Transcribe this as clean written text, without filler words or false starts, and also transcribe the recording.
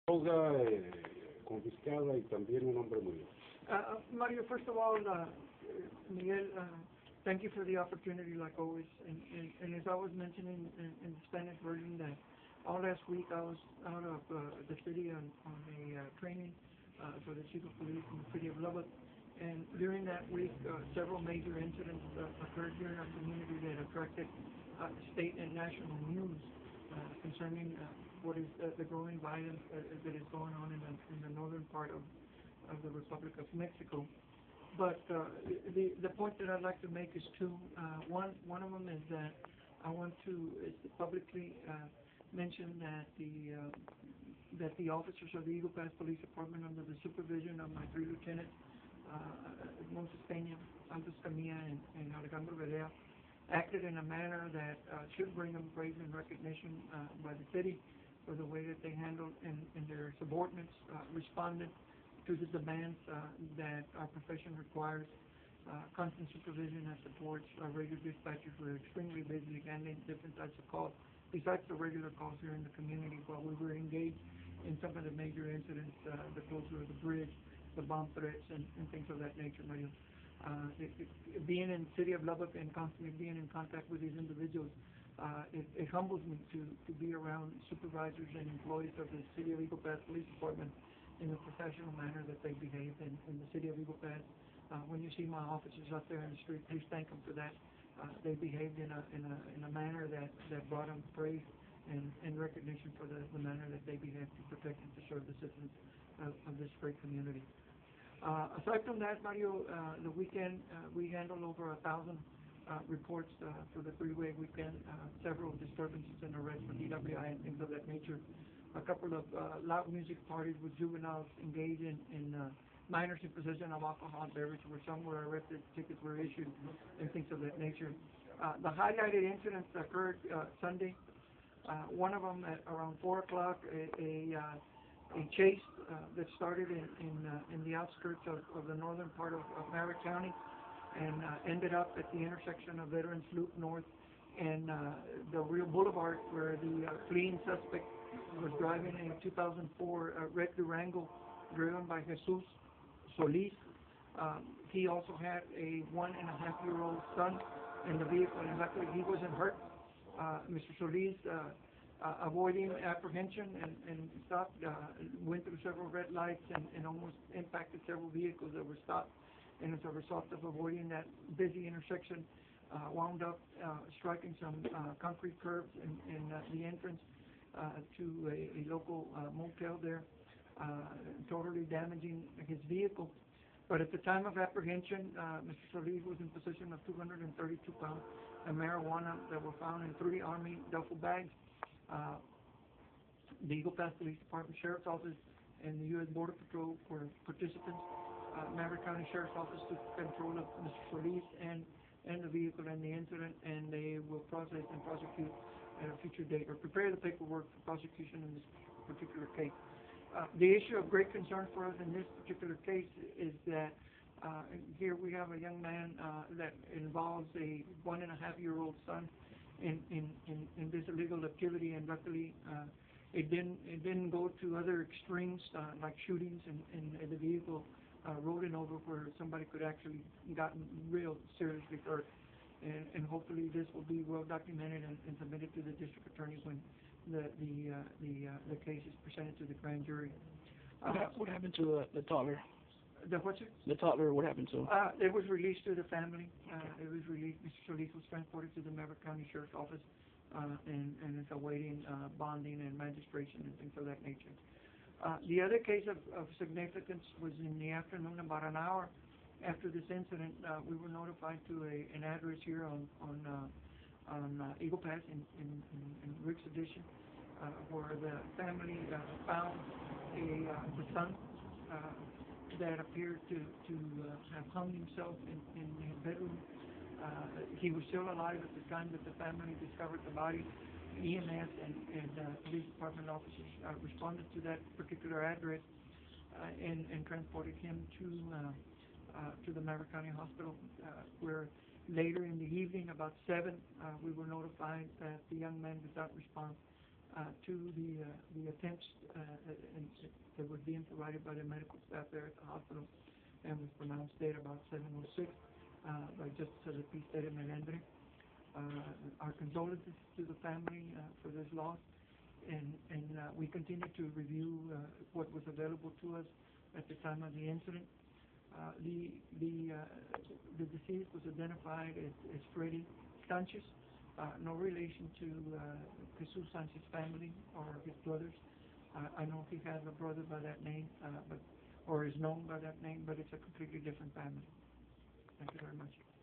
Droga confiscada y también un hombre murió. Mario, first of all, Miguel, thank you for the opportunity, like always. And as I was mentioning in the Spanish version, that all last week I was out of the city on a training for the chief of police in the city of Lubbock. And during that week, several major incidents occurred here in our community that attracted state and national news concerning what is the growing violence that is going on in the northern part of the Republic of Mexico. But the point that I'd like to make is two. One of them is that I want to publicly mention that the officers of the Eagle Pass Police Department, under the supervision of my three lieutenants, Moses Peña, Aldo Escamilla, and Alejandro Vedea, acted in a manner that should bring them praise and recognition by the city for the way that they handled and their subordinates responded to the demands that our profession requires. Constant supervision and support. Our regular dispatchers were extremely busy handling different types of calls, besides the regular calls here in the community, while we were engaged in some of the major incidents, the closure of the bridge, the bomb threats, and things of that nature, Mario. Being in the city of Lubbock and constantly being in contact with these individuals, it humbles me to be around supervisors and employees of the City of Eagle Pass Police Department in the professional manner that they behaved in the City of Eagle Pass. When you see my officers out there in the street, please thank them for that. They behaved in a manner that brought them praise and recognition for the manner that they behaved to protect and to serve the citizens of this great community. Aside from that, Mario, the weekend we handled over 1,000 reports for the three-way weekend, several disturbances and arrests for DWI and things of that nature. A couple of loud music parties with juveniles engaged in minors in possession of alcohol and beverage, where some were arrested, tickets were issued, and things of that nature. The highlighted incidents occurred Sunday. One of them at around 4 o'clock, a chase that started in the outskirts of the northern part of Merritt County and ended up at the intersection of Veterans Loop North and the Rio Boulevard, where the fleeing suspect was driving a 2004 red Durango driven by Jesus Solis. He also had a 1.5-year-old son in the vehicle, and luckily he wasn't hurt. Mr. Solis, avoiding apprehension and stopped, went through several red lights and almost impacted several vehicles that were stopped. And as a result of avoiding that busy intersection, wound up striking some concrete curbs in the entrance to a local motel there, totally damaging his vehicle. But at the time of apprehension, Mr. Solis was in possession of 232 pounds of marijuana that were found in 3 Army duffel bags. The Eagle Pass Police Department Sheriff's Office and the U.S. Border Patrol were participants. Maverick County Sheriff's Office took control of Mr. Solis and the vehicle and the incident, and they will process and prosecute at a future date, or prepare the paperwork for prosecution in this particular case. The issue of great concern for us in this particular case is that here we have a young man that involves a 1.5-year-old son in this illegal activity, and luckily it didn't go to other extremes like shootings and the vehicle rolling over where somebody could actually gotten real seriously hurt. And hopefully this will be well documented and submitted to the district attorney when the case is presented to the grand jury. What happened to the toddler? The what, sir? The toddler, what happened to him? It was released to the family. It was released. Mr. Solis was transported to the Maverick County Sheriff's Office and is awaiting bonding and magistration and things of that nature. The other case of significance was in the afternoon, about an hour after this incident. We were notified to an address here on Eagle Pass in Rick's Edition, where the family found the son that appeared to have hung himself in his bedroom. He was still alive at the time that the family discovered the body. EMS and police department officers responded to that particular address and transported him to the Maverick County Hospital, where later in the evening, about 7, we were notified that the young man did not respond to the attempts that were being provided by the medical staff there at the hospital, and was pronounced dead about 7:06 by Justice L.P. Melendre. Our condolences to the family for this loss, and we continue to review what was available to us at the time of the incident. The deceased was identified as Freddy Sanchez, no relation to Jesus Sanchez's family or his brothers. I know he has a brother by that name, or is known by that name, but it's a completely different family. Thank you very much.